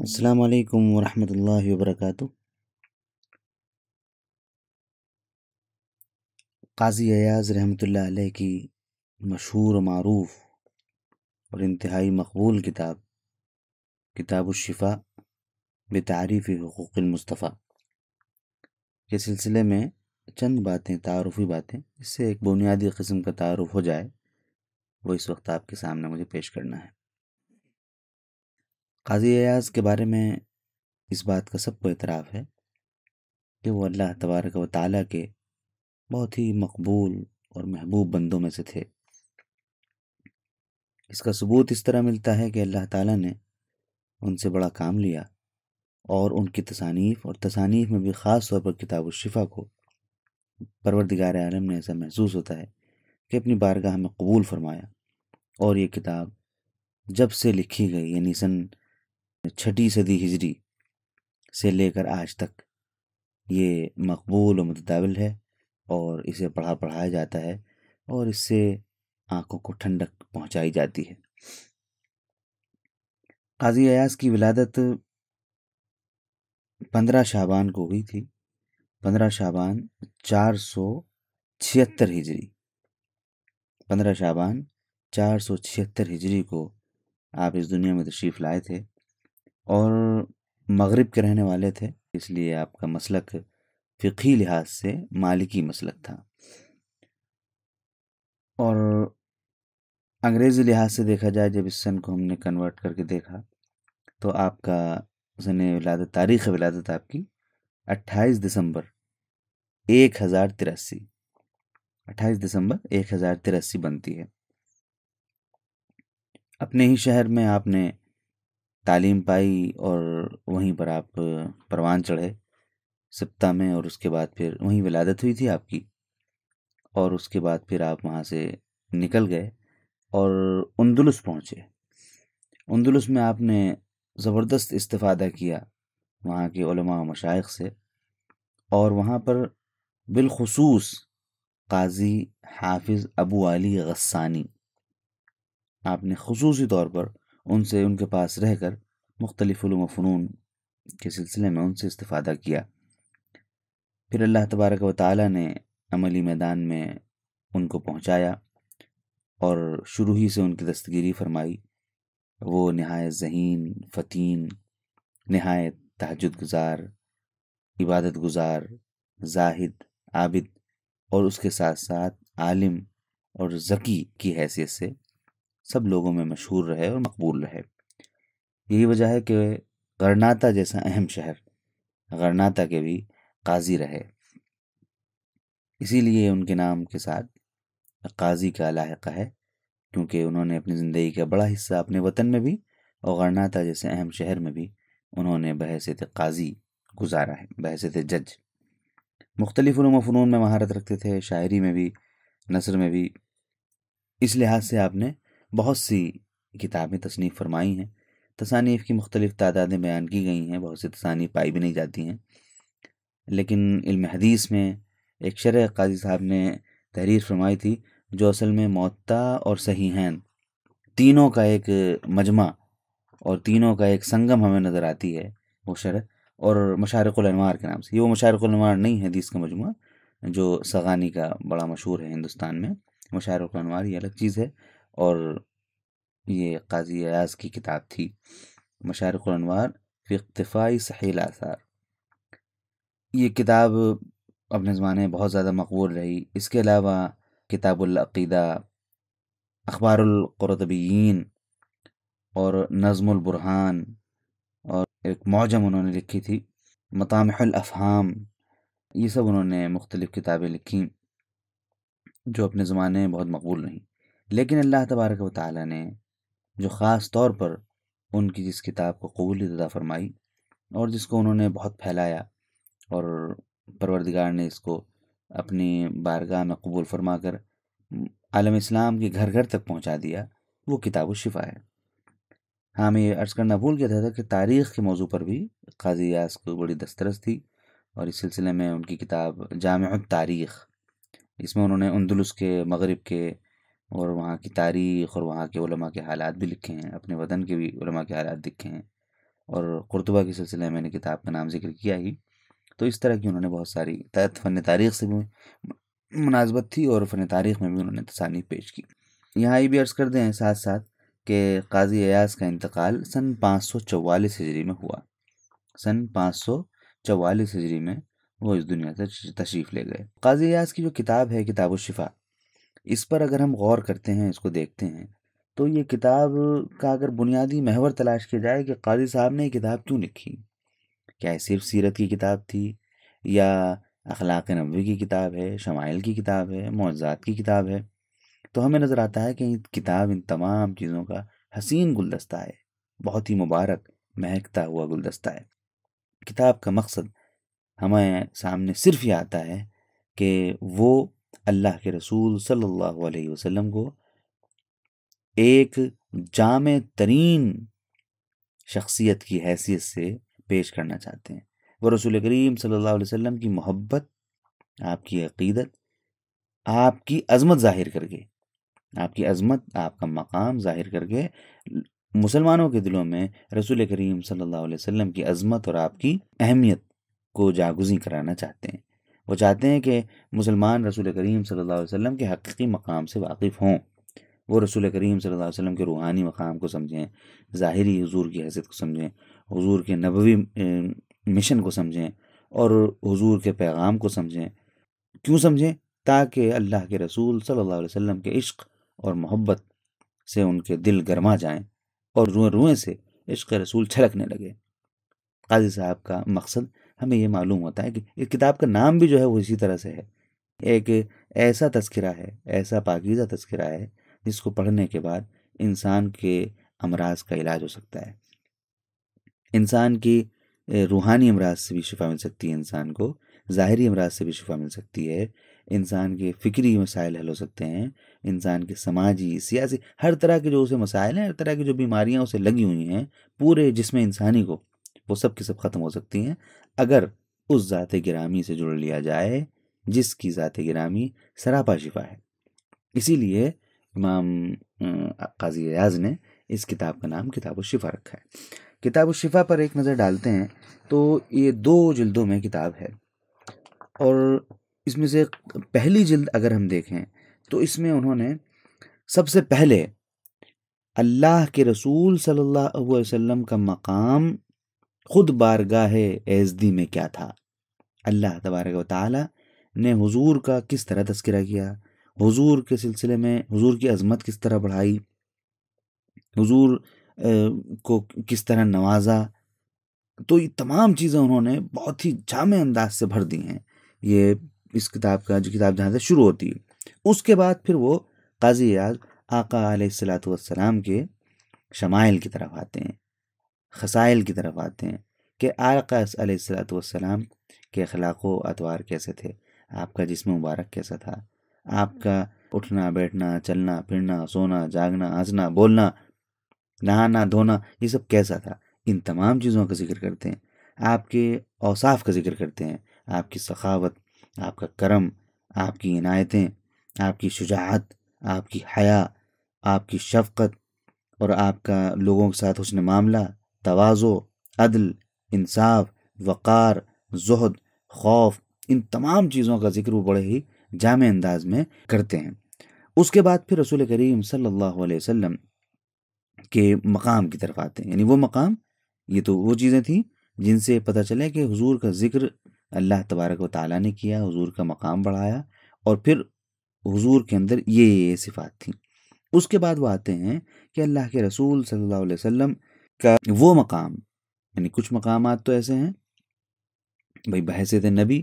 السلام علیکم ورحمۃ اللہ وبرکاتہ۔ قاضی ایاز رحمۃ اللہ علیہ کی مشہور و معروف اور انتہائی مقبول کتاب الشفاء بتعریف حقوق المصطفیٰ کے سلسلے میں چند باتیں، تعارفی باتیں، اس سے ایک بنیادی قسم کا تعارف ہو جائے، وہ اس وقت آپ کے سامنے مجھے پیش کرنا ہے۔ قاضی ایاز کے بارے میں اس بات کا سب کو اعتراف ہے کہ وہ اللہ تبارک و تعالیٰ کے بہت ہی مقبول اور محبوب بندوں میں سے تھے۔ اس کا ثبوت اس طرح ملتا ہے کہ اللہ تعالیٰ نے ان سے بڑا کام لیا اور ان کی تصانیف میں بھی خاص طور پر کتاب الشفاء کو پروردگار عالم نے ایسا محسوس ہوتا ہے کہ اپنی بارگاہ میں قبول فرمایا، اور یہ کتاب جب سے لکھی گئی، یعنی سن 6 صدی ہجری سے لے کر آج تک، یہ مقبول و متداول ہے اور اسے پڑھایا جاتا ہے اور اس سے آنکھوں کو ٹھنڈک پہنچائی جاتی ہے۔ قاضی ایاز کی ولادت 15 شعبان کو ہوئی تھی، 15 شعبان 476 ہجری، 15 شعبان 476 ہجری کو آپ اس دنیا میں تشریف لائے تھے، اور مغرب کے رہنے والے تھے، اس لیے آپ کا مسلک فقہی لحاظ سے مالکی مسلک تھا، اور انگریزی لحاظ سے دیکھا جائے، جب اس سن کو ہم نے کنورٹ کر کے دیکھا تو آپ کا سن ولادت، تاریخ ولادت آپ کی 28 دسمبر 1083، 28 دسمبر 1083 بنتی ہے۔ اپنے ہی شہر میں آپ نے تعلیم پائی اور وہیں پر آپ پروان چڑھے سبتہ میں، اور اس کے بعد پھر وہیں ولادت ہوئی تھی آپ کی، اور اس کے بعد پھر آپ وہاں سے نکل گئے اور اندلس پہنچے۔ اندلس میں آپ نے زبردست استفادہ کیا وہاں کے علماء و مشائخ سے، اور وہاں پر بالخصوص قاضی حافظ ابو علی غسانی، آپ نے خصوصی طور پر ان کے پاس رہ کر مختلف علوم و فنون کے سلسلے میں ان سے استفادہ کیا۔ پھر اللہ تبارک و تعالیٰ نے عملی میدان میں ان کو پہنچایا اور شروع ہی سے ان کی دستگیری فرمائی۔ وہ نہایت ذہین، فتین، نہایت تہجد گزار، عبادت گزار، زاہد، عابد، اور اس کے ساتھ ساتھ عالم اور ذکی کی حیثیت سے سب لوگوں میں مشہور رہے اور مقبول رہے۔ یہی وجہ ہے کہ غرناطہ جیسا اہم شہر، غرناطہ کے بھی قاضی رہے، اسی لیے ان کے نام کے ساتھ قاضی کا لاحقہ ہے، کیونکہ انہوں نے اپنی زندگی کا بڑا حصہ اپنے وطن میں بھی اور غرناطہ جیسے اہم شہر میں بھی انہوں نے بحیثیت قاضی گزارا ہے، بحیثیت جج۔ مختلف علوم و فنون میں مہارت رکھتے تھے، شاعری میں بھی، نثر میں بھی۔ اس لحاظ سے آپ نے بہت سی کتابیں تصنیف فرمائی ہیں، تصانیف کی مختلف تعدادیں بیان کی گئی ہیں، بہت سی تصانیف پائی بھی نہیں جاتی ہیں، لیکن علم حدیث میں ایک شرح قاضی صاحب نے تحریر فرمائی تھی، جو اصل میں موطا اور صحیحین تینوں کا ایک مجمع اور تینوں کا ایک سنگم ہمیں نظر آتی ہے، وہ شرح، اور مشارق الانوار کے نام سے۔ یہ وہ مشارق الانوار نہیں ہے حدیث کا مجموعہ جو سغانی کا بڑا مشہور ہے ہندوستان میں، مشارق الانوار یہ الگ چیز ہے، اور یہ قاضی ایاز کی کتاب تھی، مشارق الانوار فی اقتفاء صحیح الاثار۔ یہ کتاب اپنے زمانے میں بہت زیادہ مقبول رہی۔ اس کے علاوہ کتاب العقیدہ، اخبار القرطبیین اور نظم البرہان، اور ایک معجم انہوں نے لکھی تھی مطامح الافہام، یہ سب انہوں نے مختلف کتابیں لکھیں جو اپنے زمانے میں بہت مقبول رہیں۔ لیکن اللہ تبارک و تعالیٰ نے جو خاص طور پر ان کی جس کتاب کو قبولیت عطا فرمائی اور جس کو انہوں نے بہت پھیلایا، اور پروردگار نے اس کو اپنی بارگاہ میں قبول فرما کر عالم اسلام کے گھر گھر تک پہنچا دیا، وہ کتاب الشفاء ہے۔ ہاں، میں یہ عرض کرنا بھول گیا تھا کہ تاریخ کے موضوع پر بھی قاضی ایاز کو بڑی دسترس تھی، اور اس سلسلے میں ان کی کتاب جامع التاریخ، اس میں انہوں نے اندلس کے، مغرب کے اور وہاں کی تاریخ اور وہاں کے علماء کے حالات بھی لکھے ہیں، اپنے وطن کے بھی علماء کے حالات لکھے ہیں، اور قرطبہ کے سلسلے میں میں نے کتاب کا نام ذکر کیا ہی. تو اس طرح کی انہوں نے بہت ساری فن تاریخ سے بھی مناسبت تھی اور فن تاریخ میں بھی انہوں نے تصانیف پیش کی. یہاں یہ بھی عرض کر دیں ساتھ ساتھ کہ قاضی ایاز کا انتقال سن 544 ہجری میں ہوا. سن 544 ہجری میں وہ اس دنیا سے تشریف لے گئے. قاضی ایاز کی جو کتاب ہے کتاب الشفا، اس پر اگر ہم غور کرتے ہیں، اس کو دیکھتے ہیں، تو یہ کتاب کا اگر بنیادی محور تلاش کیا جائے کہ قاضی صاحب نے یہ کتاب کیوں لکھی، کیا یہ صرف سیرت کی کتاب تھی، یا اخلاق نبوی کی کتاب ہے، شمائل کی کتاب ہے، معجزات کی کتاب ہے، تو ہمیں نظر آتا ہے کہ یہ کتاب ان تمام چیزوں کا حسین گلدستہ ہے، بہت ہی مبارک مہکتا ہوا گلدستہ ہے. کتاب کا مقصد ہمیں سامنے صرف یہ آتا ہے کہ وہ اللہ کے رسول صلی اللہ علیہ وسلم کو ایک جامع ترین شخصیت کی حیثیت سے پیش کرنا چاہتے ہیں. وہ رسول کریم صلی اللہ علیہ وسلم کی محبت، آپ کی عقیدت، آپ کی عظمت ظاہر کر کے، آپ کی عظمت، آپ کا مقام ظاہر کر کے مسلمانوں کے دلوں میں رسول کریم صلی اللہ علیہ وسلم کی عظمت اور آپ کی اہمیت کو جاگزیں کرانا چاہتے ہیں. وہ چاہتے ہیں کہ مسلمان رسول کریم صلی اللہ علیہ وسلم کے حقیقی مقام سے واقف ہوں. وہ رسول کریم صلی اللہ علیہ وسلم کے روحانی مقام کو سمجھیں، ظاہری حضور کی حیثیت کو سمجھیں، حضور کے نبوی مشن کو سمجھیں اور حضور کے پیغام کو سمجھیں. کیوں سمجھیں؟ تاکہ اللہ کے رسول صلی اللہ علیہ وسلم کے عشق اور محبت سے ان کے دل گرما جائیں اور روئیں روئیں سے عشق رسول چھلکنے لگے. قاضی صاحب کا مقصد ہمیں یہ معلوم ہوتا ہے کہ اس کتاب کا نام بھی جو ہے وہ اسی طرح سے ہے. ایک ایسا تذکرہ ہے، ایسا پاکیزہ تذکرہ ہے جس کو پڑھنے کے بعد انسان کے امراض کا علاج ہو سکتا ہے. انسان کی روحانی امراض سے بھی شفا مل سکتی ہے، انسان کو ظاہری امراض سے بھی شفا مل سکتی ہے، انسان کے فکری مسائل حل ہو سکتے ہیں، انسان کے سماجی، سیاسی، ہر طرح کے جو اسے مسائل ہیں، ہر طرح کی جو بیماریاں اسے لگی ہوئی ہیں پورے جسم انسانی کو، وہ سب کی سب ختم ہو سکتی ہیں اگر اس ذات گرامی سے جڑ لیا جائے جس کی ذات گرامی سراپا شفا ہے. اسی لیے امام قاضی ایاز نے اس کتاب کا نام کتاب الشفا رکھا ہے. کتاب الشفا پر ایک نظر ڈالتے ہیں تو یہ 2 جلدوں میں کتاب ہے، اور اس میں سے پہلی جلد اگر ہم دیکھیں تو اس میں انہوں نے سب سے پہلے اللہ کے رسول صلی اللہ علیہ وسلم کا مقام خود بارگاہ ایزدی میں کیا تھا، اللہ تبارک و تعالی نے حضور کا کس طرح تذکرہ کیا، حضور کے سلسلے میں حضور کی عظمت کس طرح بڑھائی، حضور کو کس طرح نوازا. تو یہ تمام چیزیں انہوں نے بہت ہی جامع انداز سے بھر دی ہیں. یہ اس کتاب کا جو کتاب جہاں سے شروع ہوتی ہے، اس کے بعد پھر وہ قاضی ایاز آقا علیہ الصلاۃ والسلام کے شمائل کی طرف آتے ہیں، خصائل کی طرف آتے ہیں کہ آقا علیہ الصلاۃ والسلام کے اخلاق و اطوار کیسے تھے، آپ کا جسم مبارک کیسا تھا، آپ کا اٹھنا بیٹھنا چلنا پھرنا سونا جاگنا ہنسنا بولنا نہانا دھونا یہ سب کیسا تھا. ان تمام چیزوں کا ذکر کرتے ہیں، آپ کے اوصاف کا ذکر کرتے ہیں، آپ کی سخاوت، آپ کا کرم، آپ کی عنایتیں، آپ کی شجاعت، آپ کی حیا، آپ کی شفقت اور آپ کا لوگوں کے ساتھ حسن معاملہ، تواضع، عدل، انصاف، وقار، زہد، خوف، ان تمام چیزوں کا ذکر وہ بڑے ہی جامع انداز میں کرتے ہیں. اس کے بعد پھر رسول کریم صلی اللہ علیہ وسلم کے مقام کی طرف آتے ہیں. یعنی وہ مقام، یہ تو وہ چیزیں تھیں جن سے پتہ چلے کہ حضور کا ذکر اللہ تبارک و تعالیٰ نے کیا، حضور کا مقام بڑھایا، اور پھر حضور کے اندر یہ صفات تھیں. اس کے بعد وہ آتے ہیں کہ اللہ کے رسول صلی اللہ علیہ وسلم کا وہ مقام، یعنی کچھ مقامات تو ایسے ہیں بھائی بحیثیت نبی،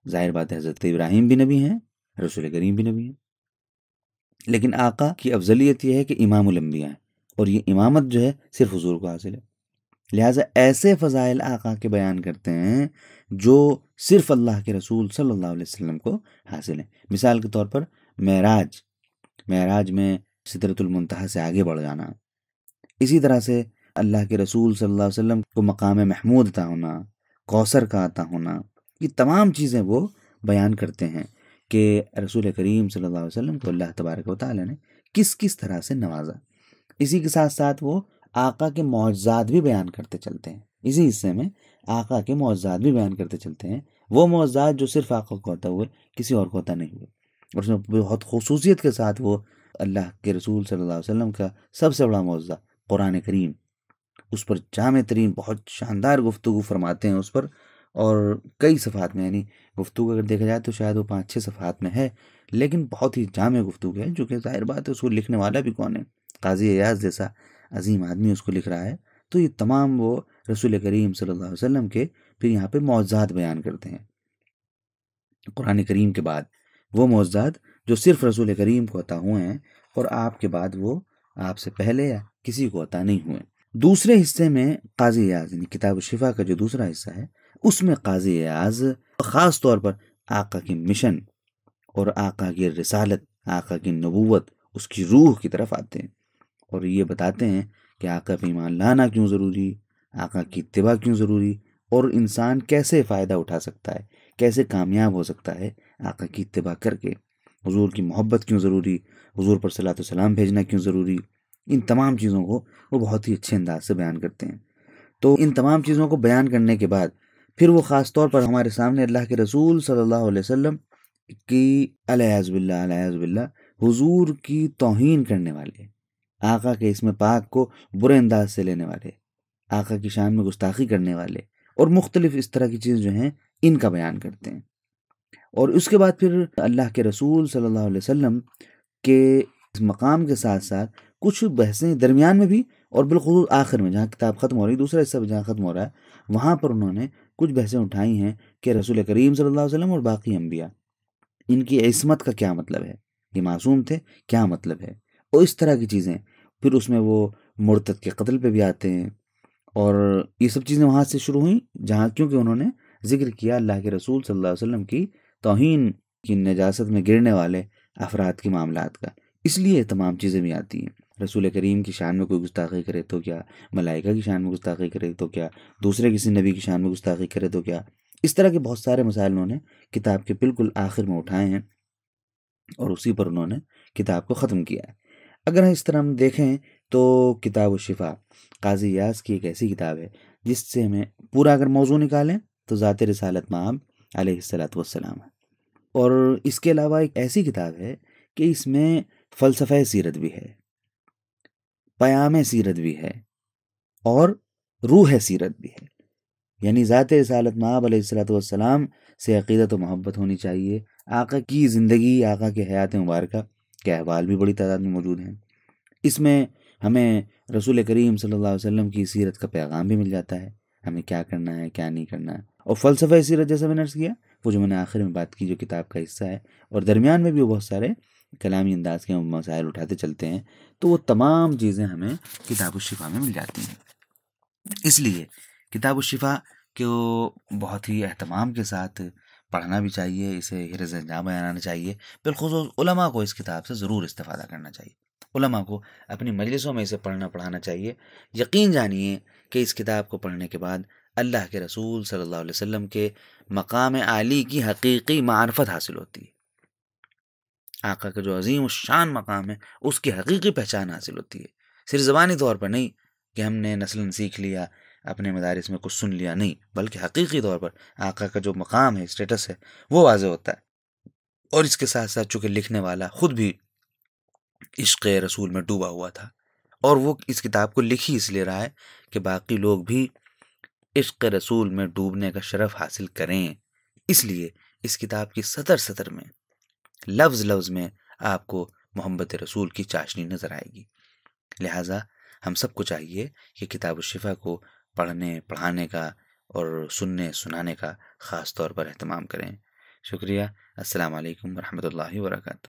ظاہر بات ہے حضرت ابراہیم بھی نبی ہیں، رسول کریم بھی نبی ہیں، لیکن آقا کی افضلیت یہ ہے کہ امام الانبیاء ہیں، اور یہ امامت جو ہے صرف حضور کو حاصل ہے. لہٰذا ایسے فضائل آقا کے بیان کرتے ہیں جو صرف اللہ کے رسول صلی اللہ علیہ وسلم کو حاصل ہیں. مثال کے طور پر معراج میں سدرۃ المنتہا سے آگے بڑھ جانا، اسی طرح سے اللہ کے رسول صلی اللہ علیہ وسلم کو مقام محمود عطا ہونا، کوثر کا عطا ہونا، یہ تمام چیزیں وہ بیان کرتے ہیں کہ رسول کریم صلی اللہ علیہ وسلم کو اللہ تبارک و تعالیٰ نے کس کس طرح سے نوازا. اسی کے ساتھ ساتھ وہ آقا کے معجزات بھی بیان کرتے چلتے ہیں، اسی حصے میں آقا کے معجزات بھی بیان کرتے چلتے ہیں، وہ معجزات جو صرف آقا کو عطا ہوئے، کسی اور کو عطا نہیں ہوئے، اور اس میں بہت خصوصیت کے ساتھ وہ اللہ کے رسول صلی اللہ علیہ وسلم کا سب سے بڑا معجزہ قرآن کریم، اس پر جامع ترین بہت شاندار گفتگو فرماتے ہیں اس پر، اور کئی صفحات میں، یعنی گفتگو اگر دیکھا جائے تو شاید وہ 5-6 صفحات میں ہے، لیکن بہت ہی جامع گفتگو ہے، جو کہ ظاہر بات ہے اس کو لکھنے والا بھی کون ہے، قاضی ایاز جیسا عظیم آدمی اس کو لکھ رہا ہے، تو یہ تمام وہ رسول کریم صلی اللہ علیہ وسلم کے پھر یہاں پہ معجزات بیان کرتے ہیں قرآن کریم کے بعد، وہ معجزات جو صرف رسول کریم کو عطا ہوئے ہیں اور آپ کے بعد وہ آپ سے پہلے یا کسی کو عطا نہیں ہوئے۔ دوسرے حصے میں قاضی ایاز، یعنی کتاب الشفا کا جو دوسرا حصہ ہے، اس میں قاضی ایاز خاص طور پر آقا کی مشن اور آقا کی رسالت، آقا کی نبوت، اس کی روح کی طرف آتے ہیں اور یہ بتاتے ہیں کہ آقا پہ ایمان لانا کیوں ضروری، آقا کی اتباع کیوں ضروری، اور انسان کیسے فائدہ اٹھا سکتا ہے، کیسے کامیاب ہو سکتا ہے آقا کی اتباع کر کے، حضور کی محبت کیوں ضروری، حضور پر صلاۃ و سلام بھیجنا کیوں ضروری، ان تمام چیزوں کو وہ بہت ہی اچھے انداز سے بیان کرتے ہیں۔ تو ان تمام چیزوں کو بیان کرنے کے بعد پھر وہ خاص طور پر ہمارے سامنے اللہ کے رسول صلی اللہ علیہ وسلم کی علیہ باللہ حضور کی توہین کرنے والے، آقا کے اسم پاک کو برے انداز سے لینے والے، آقا کی شان میں گستاخی کرنے والے اور مختلف اس طرح کی چیز جو ہیں ان کا بیان کرتے ہیں۔ اور اس کے بعد پھر اللہ کے رسول صلی اللہ علیہ وسلم کے اس مقام کے ساتھ ساتھ کچھ بحثیں درمیان میں بھی، اور بالخصوص آخر میں جہاں کتاب ختم ہو رہی، دوسرا حصہ جہاں ختم ہو رہا ہے، وہاں پر انہوں نے کچھ بحثیں اٹھائی ہیں کہ رسول کریم صلی اللہ علیہ وسلم اور باقی انبیاء، ان کی عصمت کا کیا مطلب ہے، یہ معصوم تھے کیا مطلب ہے، اور اس طرح کی چیزیں۔ پھر اس میں وہ مرتد کے قتل پہ بھی آتے ہیں، اور یہ سب چیزیں وہاں سے شروع ہوئیں جہاں کیونکہ انہوں نے ذکر کیا اللہ کے رسول صلی اللہ علیہ وسلم کی توہین کی نجاست میں گرنے والے افراد کے معاملات کا، اس لیے تمام چیزیں بھی آتی ہیں۔ رسول کریم کی شان میں کوئی گستاخی کرے تو کیا، ملائکہ کی شان میں گستاخی کرے تو کیا، دوسرے کسی نبی کی شان میں گستاخی کرے تو کیا، اس طرح کے بہت سارے مسائل انہوں نے کتاب کے بالکل آخر میں اٹھائے ہیں، اور اسی پر انہوں نے کتاب کو ختم کیا ہے۔ اگر اس طرح ہم دیکھیں تو کتاب الشفا قاضی ایاز کی ایک ایسی کتاب ہے جس سے ہمیں پورا اگر موضوع نکالیں تو ذات رسالت مآب علیہ الصلاۃ والسلام ہے، اور اس کے علاوہ ایک ایسی کتاب ہے کہ اس میں فلسفہ سیرت بھی ہے، پیام سیرت بھی ہے، اور روح سیرت بھی ہے، یعنی ذات رسالت مآب علیہ الصلاۃ والسلام سے عقیدت و محبت ہونی چاہیے، آقا کی زندگی، آقا کے حیات مبارکہ کے احوال بھی بڑی تعداد میں موجود ہیں، اس میں ہمیں رسول کریم صلی اللہ علیہ وسلم کی سیرت کا پیغام بھی مل جاتا ہے، ہمیں کیا کرنا ہے کیا نہیں کرنا ہے، اور فلسفہ سیرت جیسا میں نے عرض کیا، وہ جو میں نے آخر میں بات کی جو کتاب کا حصہ ہے، اور درمیان میں بھی وہ بہت سارے کلامی انداز کے مسائل اٹھاتے چلتے ہیں، تو وہ تمام چیزیں ہمیں کتاب الشفا میں مل جاتی ہیں۔ اس لیے کتاب الشفا کو بہت ہی اہتمام کے ساتھ پڑھنا بھی چاہیے، اسے حرز انجام بنانا چاہیے، بالخصوص علماء کو اس کتاب سے ضرور استفادہ کرنا چاہیے، علماء کو اپنی مجلسوں میں اسے پڑھنا پڑھانا چاہیے۔ یقین جانیے کہ اس کتاب کو پڑھنے کے بعد اللہ کے رسول صلی اللہ علیہ وسلم کے مقام عالی کی حقیقی معرفت حاصل ہوتی ہے، آقا کا جو عظیم الشان مقام ہے اس کی حقیقی پہچان حاصل ہوتی ہے، صرف زبانی طور پر نہیں کہ ہم نے نسلاً سیکھ لیا، اپنے مدارس میں کچھ سن لیا، نہیں، بلکہ حقیقی طور پر آقا کا جو مقام ہے، اسٹیٹس ہے، وہ واضح ہوتا ہے۔ اور اس کے ساتھ ساتھ چونکہ لکھنے والا خود بھی عشق رسول میں ڈوبا ہوا تھا، اور وہ اس کتاب کو لکھی اس لیے رہا ہے کہ باقی لوگ بھی عشق رسول میں ڈوبنے کا شرف حاصل کریں، اس لیے اس کتاب کی سطر سطر میں، لفظ لفظ میں آپ کو محبت رسول کی چاشنی نظر آئے گی۔ لہٰذا ہم سب کو چاہیے کہ کتاب الشفا کو پڑھنے پڑھانے کا اور سننے سنانے کا خاص طور پر اہتمام کریں۔ شکریہ۔ السلام علیکم ورحمۃ اللہ وبرکاتہ۔